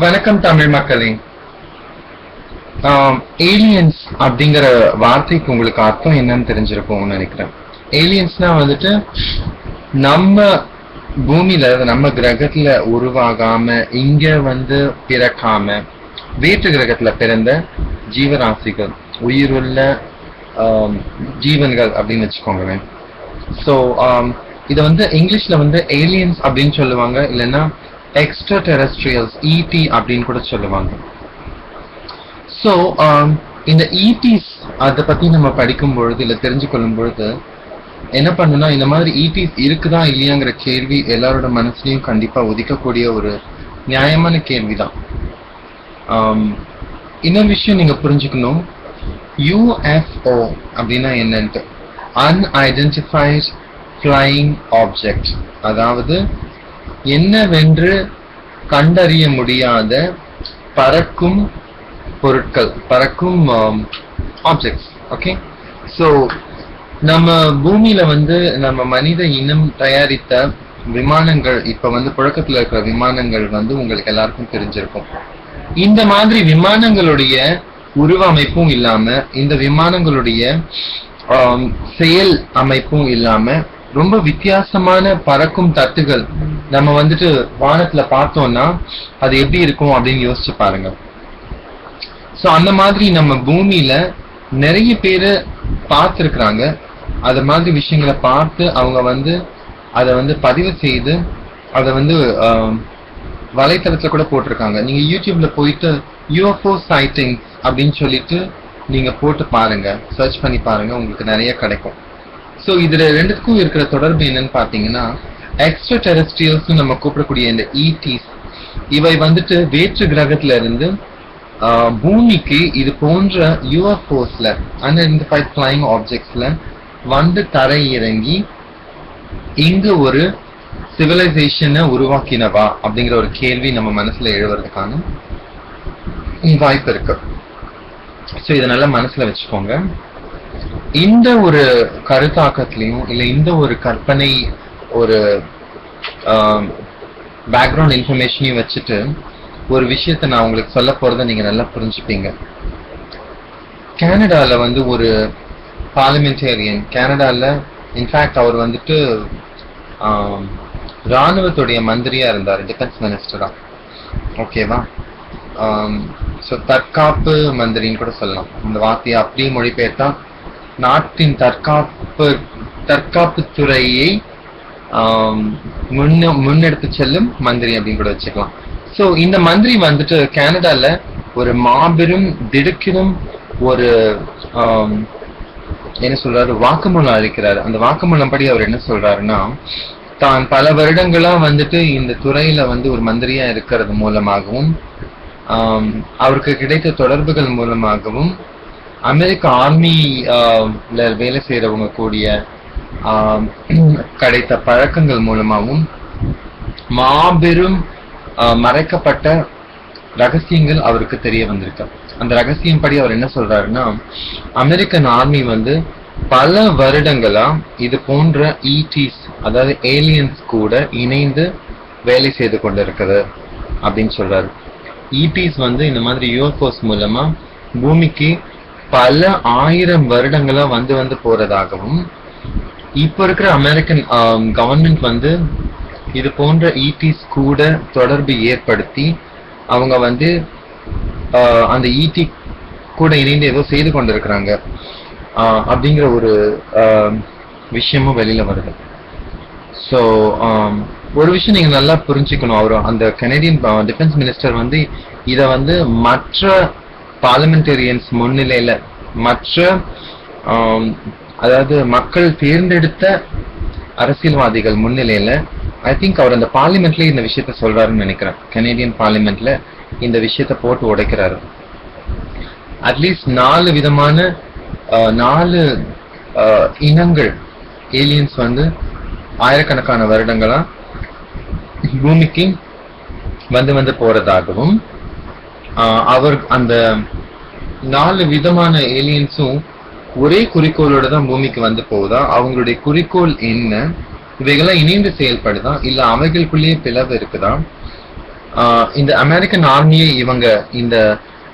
வணக்கம் தமிழ் மக்களே. ஏலியன்ஸ் அப்படிங்கிற வார்த்தைக்கு உங்களுக்கு அர்த்தம் என்னன்னு தெரிஞ்சிருக்கும்னு நினைக்கிறேன். ஏலியன்ஸ்னா வந்துட்டு நம்ம பூமியில நம்ம கிரகத்துல உருவாகாம இங்க பிறக்காம வேற்று கிரகத்துல பிறந்த ஜீவராசிகள், உயிருள்ள ஜீவன்கள் அப்படின்னு வச்சுக்கோங்களேன். ஸோ இதை இங்கிலீஷ்ல ஏலியன்ஸ் அப்படின்னு சொல்லுவாங்க, இல்லைன்னா எக்ஸ்ட்ரா டெரஸ்ட்ரியல்ஸ், இடி அப்படின்னு கூட சொல்லுவாங்க. ஸோ இந்த இடிஸ் அதை பத்தி நம்ம படிக்கும் பொழுது இல்லை தெரிஞ்சு கொள்ளும் பொழுது என்ன பண்ணுன்னா, இந்த மாதிரி இடிஸ் இருக்குதா இல்லையாங்கிற கேள்வி எல்லாரோட மனசுலையும் கண்டிப்பா உதிக்கக்கூடிய ஒரு நியாயமான கேள்விதான். இன்னொரு விஷயம் நீங்க புரிஞ்சுக்கணும், யூஎஃப்ஓ அப்படின்னா என்னன்ட்டு, அன்ஐடென்டிஃபைட் ஃபிளையிங் ஆப்ஜெக்ட், அதாவது என்னவென்று கண்டறிய முடியாத பறக்கும் பொருட்கள், பறக்கும் ஆப்ஜெக்ட்ஸ். ஓகே, ஸோ நம்ம பூமியில நம்ம மனித இனம் தயாரித்த விமானங்கள், இப்ப புழக்கத்துல இருக்கிற விமானங்கள் உங்களுக்கு எல்லாருக்கும் தெரிஞ்சிருக்கும். இந்த மாதிரி விமானங்களுடைய உருவ அமைப்பும் இல்லாம, இந்த விமானங்களுடைய செயல் அமைப்பும் இல்லாம ரொம்ப வித்தியாசமான பறக்கும் தட்டுகள் நம்ம வானத்துல பார்த்தோம்னா அது எப்படி இருக்கும் அப்படின்னு யோசிச்சு பாருங்க. சோ அந்த மாதிரி நம்ம பூமியில நிறைய பேரு பார்த்திருக்கிறாங்க. அது மாதிரி விஷயங்களை பார்த்து அவங்க அதை பதிவு செய்து அதை வலைத்தளத்துல கூட போட்டிருக்காங்க. நீங்க யூடியூப்ல போயிட்டு யூஎஃப்ஓ சைட்டிங்ஸ் அப்படின்னு சொல்லிட்டு நீங்க போட்டு பாருங்க, சர்ச் பண்ணி பாருங்க, உங்களுக்கு நிறைய கிடைக்கும். ஸோ இதுல ரெண்டுக்கும் இருக்கிற தொடர்பு என்னன்னு பாத்தீங்கன்னா, எக்ஸ்ட்ரா டெரஸ்ட்ரியல்ஸ் நம்ம கூப்பிடக்கூடிய இந்த இடிஸ், இவை வேற்று கிரகத்துல இருந்து பூமிக்கு இது போன்ற யூஎஃப்ஓஸ்ல, அன்ஐடென்டிஃபைட் ஃபிளையிங் ஆப்ஜெக்ட்ஸ்ல தரை இறங்கி இங்கு ஒரு சிவிலைசேஷனை உருவாக்கினவா அப்படிங்கிற ஒரு கேள்வி நம்ம மனசுல எழுவதற்கான வாய்ப்பு இருக்கு. ஸோ இதை நல்லா மனசுல வச்சுக்கோங்க. இந்த ஒரு கருத்தாக்கத்திலையும் இல்ல இந்த ஒரு கற்பனை ஒரு பேக்ரவுண்ட் இன்ஃபர்மேஷனையும் வச்சுட்டு ஒரு விஷயத்த நான் உங்களுக்கு சொல்ல போறதை நீங்க நல்லா புரிஞ்சுப்பீங்க. கனடால ஒரு பார்லிமெண்டேரியன், கனடால இன்ஃபேக்ட் அவர் ராணுவத்துடைய மந்திரியா இருந்தார், டிஃபென்ஸ் மினிஸ்டரா. ஓகேவா? ஸோ தற்காப்பு மந்திரின்னு கூட சொல்லலாம். இந்த வார்த்தையை அப்படியே மொழிபெயர்த்தா நாட்டின் தற்காப்பு துறையை முன்னெடுத்து செல்லும் மந்திரி அப்படின்னு கூட வச்சுக்கலாம். சோ இந்த மந்திரி கனடால ஒரு மாபெரும் திடுக்கிடும் ஒரு என்ன சொல்றாரு, வாக்குமூலம் அளிக்கிறாரு. அந்த வாக்குமூலம் படி அவர் என்ன சொல்றாருன்னா, தான் பல வருடங்களா இந்த துறையில ஒரு மந்திரியா இருக்கிறது மூலமாகவும் அவருக்கு கிடைத்த தொடர்புகள் மூலமாகவும் அமெரிக்க ஆர்மில வேலை செய்யறவங்க கூடிய கிடைத்த பழக்கங்கள் மூலமாகவும் மாபெரும் மறைக்கப்பட்ட ரகசியங்கள் அவருக்கு தெரிய வந்திருக்கு. அந்த ரகசியம் படி அவர் என்ன சொல்றாருன்னா, அமெரிக்கன் ஆர்மி பல வருடங்களா இது போன்ற இடிஸ், அதாவது ஏலியன்ஸ் கூட இணைந்து வேலை செய்து கொண்டிருக்கிறது அப்படின்னு சொல்றாரு. இடிஸ் இந்த மாதிரி யூஎஃப்ஓஸ் மூலமா பூமிக்கு பல ஆயிரம் வருடங்களா போறதாகவும், இப்ப இருக்கிற அமெரிக்கன் கவர்மெண்ட் இது போன்ற இடிஸ் கூட தொடர்பு ஏற்படுத்தி அவங்க அந்த இடி கூட இணைந்து ஏதோ செய்து கொண்டிருக்கிறாங்க அப்படிங்கிற ஒரு விஷயமும் வெளியில வருது. ஸோ ஒரு விஷயம் நீங்க நல்லா புரிஞ்சுக்கணும், அவர் அந்த கனேடியன் டிஃபென்ஸ் மினிஸ்டர் இத மற்ற பார்லிமெண்டேரியன்ஸ் முன்னிலையில, மற்ற அதாவது மக்கள் தேர்ந்தெடுத்த அரசியல்வாதிகள் முன்னிலையில, ஐ திங்க் அவர் அந்த பார்லிமெண்ட்ல இந்த விஷயத்த சொல்றாருன்னு நினைக்கிறேன். கனேடியன் பார்லிமெண்ட்ல இந்த விஷயத்த போட்டு உடைக்கிறாரு. அட்லீஸ்ட் 4 விதமான 4 இனங்கள் ஏலியன்ஸ் ஆயிரக்கணக்கான வருடங்களா பூமிக்கு போறதாகவும், அவர் அந்த 4 விதமான ஏலியன்ஸும் ஒரே குறிக்கோளோட தான் பூமிக்கு போகுதா, அவங்களுடைய குறிக்கோள் என்ன, இவைகள்லாம் இணைந்து செயல்படுதா, இல்ல அவைகளுக்குள்ளேயே பிளவு இருக்குதா, இந்த அமெரிக்கன் ஆர்மியை இவங்க இந்த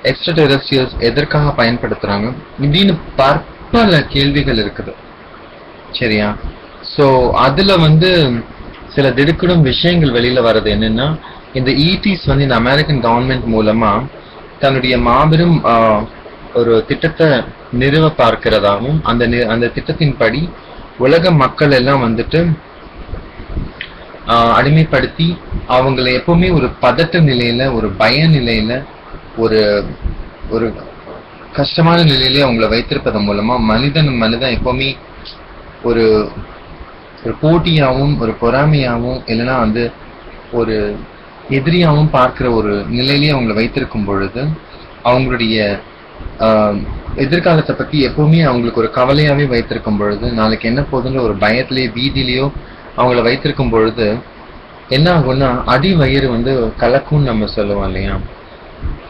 எக்ஸ்ட்ரா டெரஸ்ட்ரியல்ஸ் எதற்காக பயன்படுத்துறாங்க இப்படின்னு பற்பல கேள்விகள் இருக்குது. சரியா? சோ அதுல சில திடுக்கிடும் விஷயங்கள் வெளியில வர்றது என்னன்னா, இந்த ஈடிஸ் இந்த அமெரிக்கன் கவர்மெண்ட் மூலமா தன்னுடைய மாபெரும் ஒரு திட்டத்தை நிறுவ பார்க்கிறதாகவும் அந்த திட்டத்தின்படி உலக மக்கள் எல்லாம் அடிமைப்படுத்தி அவங்களை எப்பவுமே ஒரு பதட்ட நிலையில, ஒரு பய நிலையில, ஒரு ஒரு கஷ்டமான நிலையிலே அவங்களை வைத்திருப்பதன் மூலமா மனிதன் எப்பவுமே ஒரு ஒரு போட்டியாகவும் ஒரு பொறாமையாகவும் இல்லைன்னா ஒரு எதிரியாகவும் பார்க்கிற ஒரு நிலையிலேயே அவங்களை வைத்திருக்கும் பொழுது அவங்களுடைய எதிர்காலத்தை பத்தி எப்பவுமே அவங்களுக்கு ஒரு கவலையாவே வைத்திருக்கும் பொழுது, நாளைக்கு என்ன போகுதுன்ற ஒரு பயத்திலேயோ பீதியிலேயோ அவங்கள வைத்திருக்கும் பொழுது என்ன ஆகும்னா அடி வயிறு கலக்கும்னு நம்ம சொல்லுவோம் இல்லையா?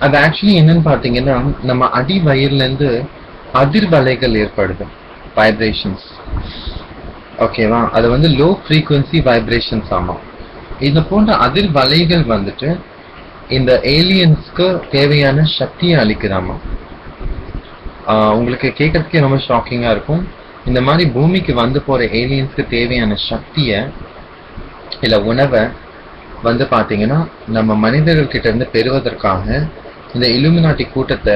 அது ஆக்சுவலி என்னன்னு பாத்தீங்கன்னா, நம்ம அடி வயிறுல இருந்து அதிர்வலைகள் ஏற்படுது, வைப்ரேஷன்ஸ். ஓகேவா? அது லோ ஃப்ரீக்வன்சி வைப்ரேஷன்ஸ். ஆமா, இது போன்ற அதிர்வலைகள் இந்த ஏலியன்ஸ்க்கு தேவையான சக்தியை அளிக்குதாமா. உங்களுக்கு கேட்கறதுக்கே ரொம்ப ஷாக்கிங்கா இருக்கும். இந்த மாதிரி பூமிக்கு போற ஏலியன்ஸ்க்கு தேவையான சக்திய இல்ல உணவை பாத்தீங்கன்னா நம்ம மனிதர்கள் கிட்ட இருந்து பெறுவதற்காக இந்த இலுமினாட்டி கூட்டத்தை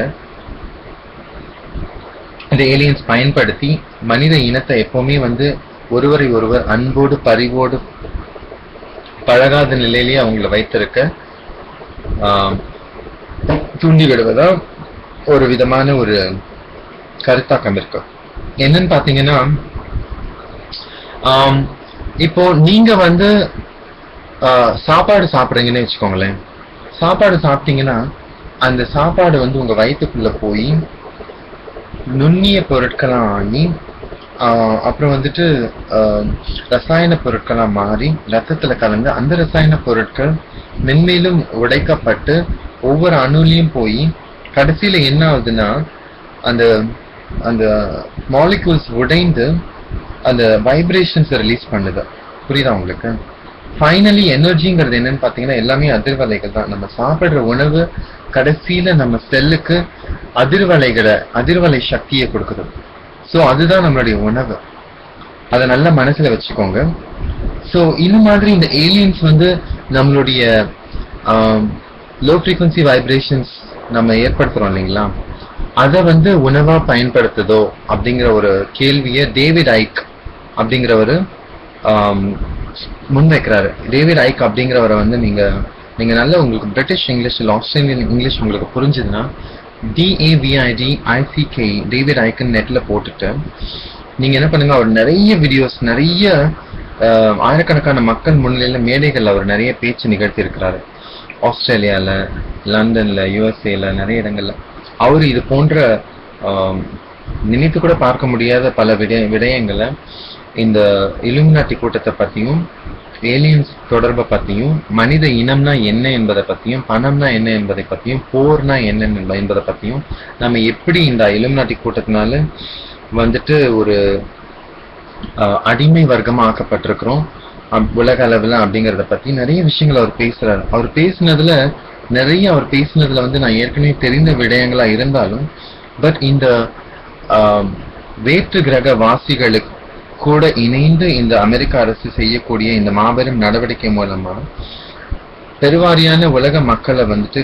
இந்த ஏலியன்ஸ் பயன்படுத்தி மனித இனத்தை எப்பவுமே ஒருவரை ஒருவர் அன்போடு பரிவோடு பழகாத நிலையிலேயே அவங்களை வைத்திருக்க தூண்டி விடுவதா ஒரு விதமான ஒரு கருத்தாக்கம் இருக்கு. என்னன்னு பாத்தீங்கன்னா, இப்போ நீங்க சாப்பாடு சாப்பிடுறீங்கன்னு வச்சுக்கோங்களேன். சாப்பாடு சாப்பிட்டீங்கன்னா அந்த சாப்பாடு உங்க வயிற்றுக்குள்ள போய் நுண்ணிய பொருட்களா ஆகி அப்புறம் ரசாயன பொருட்களா மாறி ரத்தத்துல கலந்து அந்த ரசாயன பொருட்கள் மென்மேலும் உடைக்கப்பட்டு ஒவ்வொரு அணுலையும் போய் கடைசியில என்ன ஆகுதுன்னா அந்த அந்த மாலிகூல்ஸ் உடைந்து அந்த வைப்ரேஷன்ஸ் ரிலீஸ் பண்ணுது. புரியுதா உங்களுக்கு? ஃபைனலி எனர்ஜிங்கிறது என்னன்னு பாத்தீங்கன்னா எல்லாமே அதிர்வலைகள் தான். நம்ம சாப்பிடுற உணவு கடைசியில நம்ம செல்லுக்கு அதிர்வலை சக்தியை கொடுக்குது. சோ அதுதான் நம்மளுடைய உணவு. அதை நல்லா மனசுல வச்சுக்கோங்க. சோ இந்த மாதிரி இந்த ஏலியன்ஸ் நம்மளுடைய லோ ஃப்ரீக்வன்சி வைப்ரேஷன்ஸ் நம்ம ஏற்படுத்துறோம் இல்லைங்களா, அதை உணவா பயன்படுத்துதோ அப்படிங்கிற ஒரு கேள்வியை டேவிட் ஐக் அப்படிங்கிறவரு முன்வைக்கிறாரு. டேவிட் ஐக் அப்படிங்கிறவரை நீங்க நல்ல உங்களுக்கு பிரிட்டிஷ் இங்கிலீஷ் இல்லை ஆஸ்திரேலியன் இங்கிலீஷ் உங்களுக்கு புரிஞ்சுதுன்னா DAVIDICK டேவிட் ஐக்கன் நெட்ல போட்டுட்டு நீங்க என்ன பண்ணுங்க, அவர் நிறைய வீடியோஸ், நிறைய ஆயிரக்கணக்கான மக்கள் முன்னிலையில மேடைகள் அவர் நிறைய பேச்சு நிகழ்த்தி இருக்கிறாரு. ஆஸ்திரேலியால, லண்டன்ல, யுஎஸ்ஏல நிறைய இடங்கள்ல அவரு இது போன்ற நினைத்து கூட பார்க்க முடியாத பல விடயங்களை இந்த இலுமினாட்டி கூட்டத்தை பத்தியும் ஏலியன்ஸ் தொடர்பை பத்தியும் மனித இனம்னா என்ன என்பதை பத்தியும் பணம்னா என்ன என்பதை பத்தியும் போர்னா என்ன என்பதை பத்தியும் நம்ம எப்படி இந்த இலுமினாட்டி கூட்டத்தினால ஒரு அடிமை வர்க்கமா ஆக்கப்பட்டிருக்கிறோம் உலக அளவுல அப்படிங்கறத பத்தி நிறைய விஷயங்கள் அவர் பேசுறாரு. அவர் பேசினதுல நான் ஏற்கனவே தெரிந்த விடயங்களா இருந்தாலும் பட் இந்த வேற்று கிரக வாசிகளுக்கு கூட இணைந்து இந்த அமெரிக்க அரசு செய்யக்கூடிய இந்த மாபெரும் நடவடிக்கை மூலமா பெருவாரியான உலக மக்களை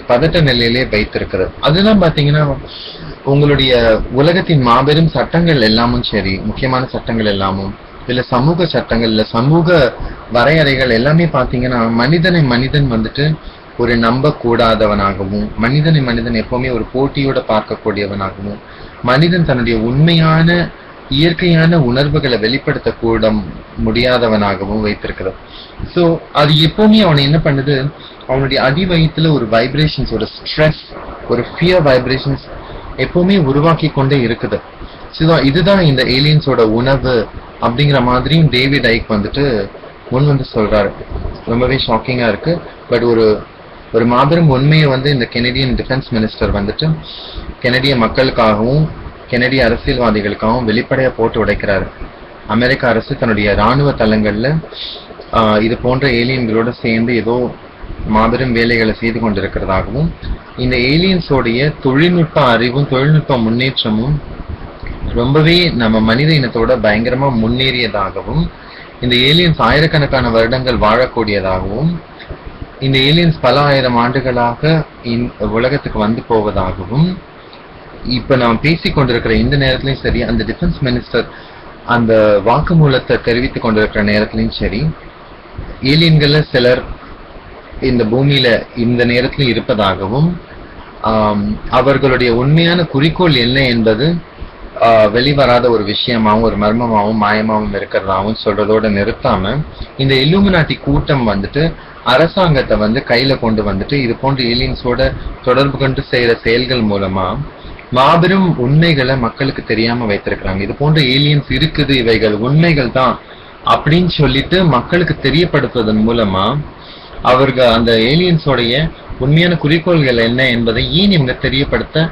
பதட்ட நிலையிலே வைத்திருக்கிறது. அதெல்லாம் பாத்தீங்கன்னா உங்களுடைய உலகத்தின் மாபெரும் சட்டங்கள் எல்லாமும் சரி, முக்கியமான சட்டங்கள் எல்லாமும் இல்ல சமூக சட்டங்கள் இல்ல சமூக வரையறைகள் எல்லாமே பாத்தீங்கன்னா மனிதன் ஒரு நம்ப கூடாதவனாகவும் மனிதன் எப்பவுமே ஒரு போட்டியோட பார்க்கக்கூடியவனாகவும் மனிதன் தன்னுடைய உண்மையான இயற்கையான உணர்வுகளை வெளிப்படுத்த கூட முடியாதவனாகவும் வைத்திருக்கிறது. சோ அது எப்பவுமே அவனை என்ன பண்ணுது, அவனுடைய அடிவயத்துல ஒரு வைப்ரேஷன்ஸ், ஒரு ஸ்ட்ரெஸ், ஒரு ஃபியர் வைப்ரேஷன்ஸ் எப்பவுமே உருவாக்கி கொண்டே இருக்குது. இதுதான் இந்த ஏலியன்ஸோட உணவு அப்படிங்கிற மாதிரியும் டேவிட் ஐக் சொல்றாரு. ரொம்பவே ஷாக்கிங்கா இருக்கு. பட் ஒரு மாபெரும் உண்மையை இந்த கெனடியன் டிஃபென்ஸ் மினிஸ்டர் கெனடிய மக்களுக்காகவும் கெனடிய அரசியல்வாதிகளுக்காகவும் வெளிப்படையா போட்டு உடைக்கிறாரு. அமெரிக்க அரசு தன்னுடைய இராணுவ தளங்கள்ல இது போன்ற ஏலியன்களோட சேர்ந்து ஏதோ மாபெரும் வேலைகளை செய்து கொண்டிருக்கிறதாகவும், இந்த ஏலியன்ஸோடைய தொழில்நுட்ப அறிவும் தொழில்நுட்ப முன்னேற்றமும் ரொம்பவே நம்ம மனித இனத்தோட பயங்கரமா முன்னேறியதாகவும், இந்த ஏலியன்ஸ் ஆயிரக்கணக்கான வருடங்கள் வாழக்கூடியதாகவும், இந்த ஏலியன்ஸ் பல ஆயிரம் ஆண்டுகளாக உலகத்துக்கு வந்து போவதாகவும் இப்ப நாம் பேசிக் கொண்டிருக்கிற இந்த நேரத்திலையும் சரி, அந்த டிஃபென்ஸ் மினிஸ்டர் அந்த வாக்குமூலத்தை தெரிவித்துக் கொண்டிருக்கிற நேரத்திலையும் சரி, ஏலியன்கள்ல சிலர் இந்த பூமியில இந்த நேரத்திலும் இருப்பதாகவும், அவர்களுடைய உண்மையான குறிக்கோள் என்ன என்பது வெளிவராத ஒரு விஷயமாவும் ஒரு மர்மமாவும் மாயமாவும் இருக்கிறதாவும் சொல்றதோட நிறுத்தாம, இந்த இல்லுமினாட்டி கூட்டம் வந்துட்டு அரசாங்கத்தை வந்து கையில கொண்டு வந்துட்டு இது போன்ற ஏலியன்ஸோட தொடர்பு கொண்டு செய்யற செயல்கள் மூலமா மாபெரும் உண்மைகளை மக்களுக்கு தெரியாம வைத்திருக்கிறாங்க. இது போன்ற ஏலியன்ஸ் இருக்குது, இவைகள் உண்மைகள் தான் அப்படின்னு சொல்லிட்டு மக்களுக்கு தெரியப்படுத்துவதன் மூலமா அவர்கள் அந்த ஏலியன்ஸோடைய உண்மையான குறிக்கோள்கள் என்ன என்பதை ஏன் இவங்க தெரியப்படுத்த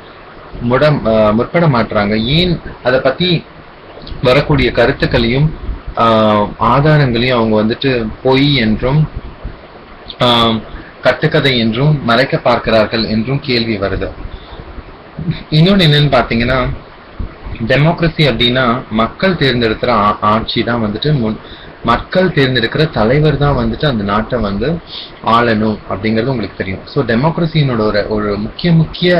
முற்பட மாட்டாங்க? ஏன் அதை பத்தி வரக்கூடிய கருத்துக்களையும் ஆதாரங்களையும் அவங்க வந்துட்டு பொய் என்றும் கட்டுக்கதை என்றும் மறைக்க பார்க்கிறார்கள் என்றும் கேள்வி வருது. இன்னொன்னு என்னன்னு பாத்தீங்கன்னா, டெமோக்ரஸி அப்படின்னா மக்கள் தேர்ந்தெடுக்கிற ஆட்சி தான் வந்துட்டு மக்கள் தேர்ந்தெடுக்கிற தலைவர் தான் வந்துட்டு அந்த நாட்டை வந்து ஆளணும் அப்படிங்கிறது உங்களுக்கு தெரியும். ஸோ டெமோக்ரஸியினோட ஒரு முக்கிய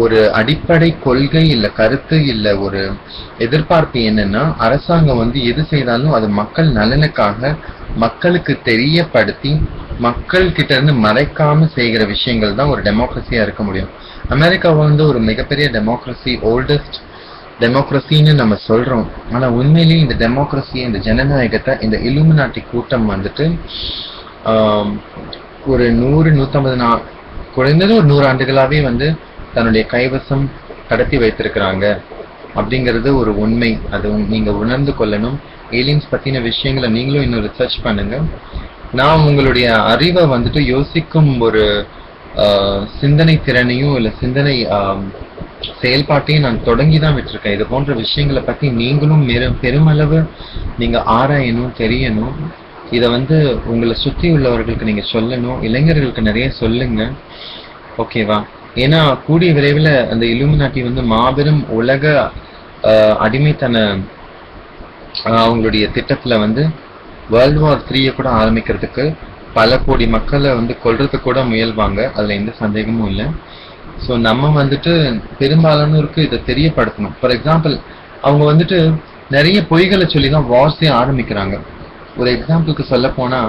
ஒரு அடிப்படை கொள்கை இல்ல கருத்து இல்ல ஒரு எதிர்பார்ப்பு என்னன்னா, அரசாங்கம் வந்து எது செய்தாலும் அது மக்கள் நலனுக்காக மக்களுக்கு தெரியப்படுத்தி மக்கள் கிட்ட இருந்து மறைக்காம செய்கிற விஷயங்கள் தான் ஒரு டெமோக்ரஸியா இருக்க முடியும். அமெரிக்கா வந்து ஒரு மிகப்பெரிய டெமோக்ரஸி, ஓல்டஸ்ட் டெமோக்ரஸின்னு நம்ம சொல்றோம். ஆனா உண்மையிலேயே இந்த டெமோக்ரஸி, இந்த ஜனநாயகத்தை இந்த இல்லுமினாட்டி கூட்டம் வந்துட்டு ஒரு 100-150 குறைந்தது ஒரு 100 ஆண்டுகளாவே வந்து தன்னுடைய கைவசம் கடத்தி வைத்திருக்கிறாங்க அப்படிங்கிறது ஒரு உண்மை. அது நீங்க உணர்ந்து கொள்ளணும். ஏலியன்ஸ் பத்தின விஷயங்களை நீங்களும் இன்னும் ரிசர்ச் பண்ணுங்க. நான் உங்களுடைய அறிவை வந்துட்டு யோசிக்கும் ஒரு சிந்தனை திறனையும் இல்ல சிந்தனை செயல்பாட்டையும் நான் தொடங்கிதான் விட்டுருக்கேன். இது போன்ற விஷயங்களை பத்தி நீங்களும் பெருமளவு நீங்க ஆராயணும், தெரியணும். இதை வந்து உங்களை சுற்றி உள்ளவர்களுக்கு நீங்க சொல்லணும், இளைஞர்களுக்கு நிறைய சொல்லுங்க, ஓகேவா? ஏன்னா கூடிய விரைவில் அந்த இல்லுமினாட்டி வந்து மாபெரும் உலக அடிமைத்தன அவங்களுடைய திட்டத்துல வந்து World War III கூட ஆரம்பிக்கிறதுக்கு பல கோடி மக்களை வந்து கொல்றதுக்கு கூட முயல்வாங்க. அதுல எந்த சந்தேகமும் இல்லை. ஸோ நம்ம வந்துட்டு பெரும்பாலானோருக்கு இதை தெரியப்படுத்தணும். ஃபார் எக்ஸாம்பிள், அவங்க வந்துட்டு நிறைய பொய்களை சொல்லிதான் வார்ஸே ஆரம்பிக்கிறாங்க. ஒரு எக்ஸாம்பிளுக்கு சொல்ல போனா,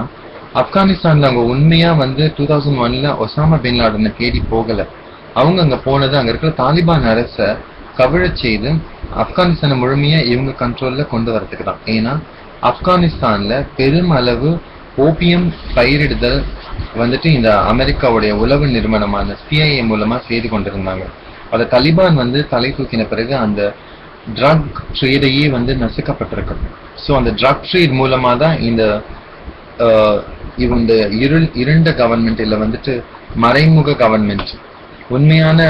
ஆப்கானிஸ்தான்ல அவங்க உண்மையா வந்து 2001 ஒசாமா பின் லாடனை தேடி போகல. அவங்க அங்க போனது அங்க இருக்கிற தாலிபான் அரசை கவிழச் செய்து ஆப்கானிஸ்தானை முழுமையா இவங்க கண்ட்ரோல்ல கொண்டு வரதுக்கு தான். ஏன்னா ஆப்கானிஸ்தான்ல பெருமளவு ஓபியம் பயிரிடுதல் வந்துட்டு இந்த அமெரிக்காவுடைய உளவு நிறுவனமான CIA மூலமா செய்து கொண்டிருந்தாங்க. அதை தாலிபான் வந்து தலை தூக்கின பிறகு அந்த ட்ரக் ட்ரேடையே வந்து நசுக்கப்பட்டிருக்கு. ஸோ அந்த ட்ரக் ட்ரேட் மூலமா தான் இந்த இவங்க இருண்ட கவர்மெண்ட் இல்லை வந்துட்டு மறைமுக கவர்மெண்ட் உண்மையான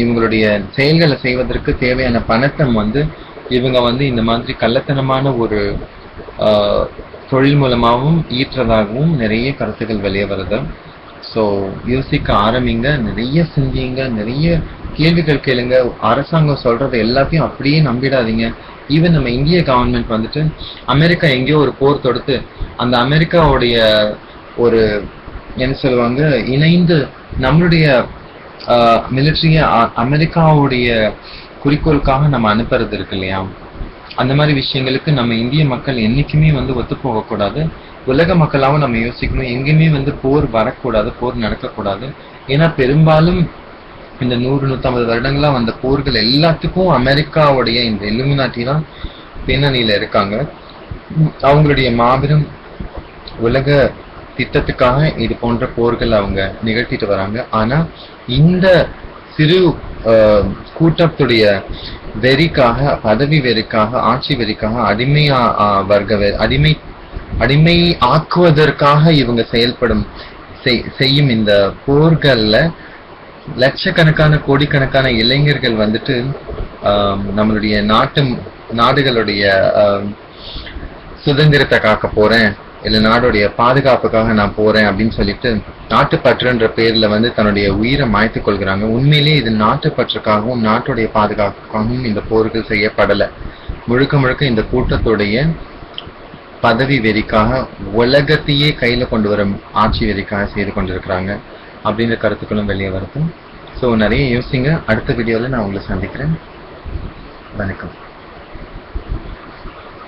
இவங்களுடைய செயல்களை செய்வதற்கு தேவையான பணத்தை வந்து இவங்க வந்து இந்த மாதிரி கள்ளத்தனமான ஒரு தொழில் மூலமாகவும் ஈற்றதாகவும் நிறைய கருத்துக்கள் வெளியே வருது. ஸோ யோசிக்க ஆரம்பிங்க, நிறைய சிந்திங்க, நிறைய கேள்விகள் கேளுங்க. அரசாங்கம் சொல்றது எல்லாத்தையும் அப்படியே நம்பிடாதீங்க. ஈவன் நம்ம இந்திய கவர்மெண்ட் வந்துட்டு அமெரிக்கா எங்கேயோ ஒரு போர் தொடுத்து அந்த அமெரிக்காவுடைய ஒரு என்ன சொல்லுவாங்க இணைந்து நம்மளுடைய மிலிட்ரிய அமெரிக்காவுடைய குறிக்கோளுக்காக நம்ம அனுப்புறது இருக்கு இல்லையா? அந்த மாதிரி விஷயங்களுக்கு நம்ம இந்திய மக்கள் என்னைக்குமே வந்து ஒத்து போகக்கூடாது. உலக மக்களாகவும் நம்ம யோசிக்கணும், எங்கேயுமே வந்து போர் வரக்கூடாது, போர் நடக்கக்கூடாது. ஏன்னா பெரும்பாலும் இந்த 100-150 வருடங்களா வந்த போர்கள் எல்லாத்துக்கும் அமெரிக்காவுடைய இந்த இல்லுமினாட்டி தான் பின்னணியில இருக்காங்க. அவங்களுடைய மாபெரும் உலக திட்டத்துக்காக இது போன்ற போர்கள் அவங்க நிகழ்த்திட்டு வராங்க. ஆனா இந்த சிறு கூட்டத்துடைய வெறிக்காக, பதவி வெறிக்காக, ஆட்சி வெறிக்காக, அடிமை ஆக்குவதற்காக இவங்க செய்யும் இந்த போர்கள்ல லட்சக்கணக்கான கோடிக்கணக்கான இளைஞர்கள் வந்துட்டு நம்மளுடைய நாடுகளுடைய சுதந்திரத்தை காக்க போறேன், இல்ல நாடுடைய பாதுகாப்புக்காக நான் போறேன் அப்படின்னு சொல்லிட்டு நாட்டுப்பற்றுன்ற பேர்ல தன்னுடைய உயிரை மாய்த்து கொள்கிறாங்க. உண்மையிலேயே இது நாட்டுப்பற்றுக்காகவும் நாட்டுடைய பாதுகாப்புக்காகவும் இந்த போர்கள் செய்யப்படல. முழுக்க முழுக்க இந்த கூட்டத்துடைய பதவி வெறிக்காக, உலகத்தையே கையில கொண்டு வரும் ஆட்சி வெறிக்காக செய்து கொண்டிருக்கிறாங்க அப்படின்ற கருத்துக்களும் வெளியே வருது. ஸோ நிறைய யோசிங்க. அடுத்த வீடியோவில் நான் உங்களை சந்திக்கிறேன். வணக்கம்.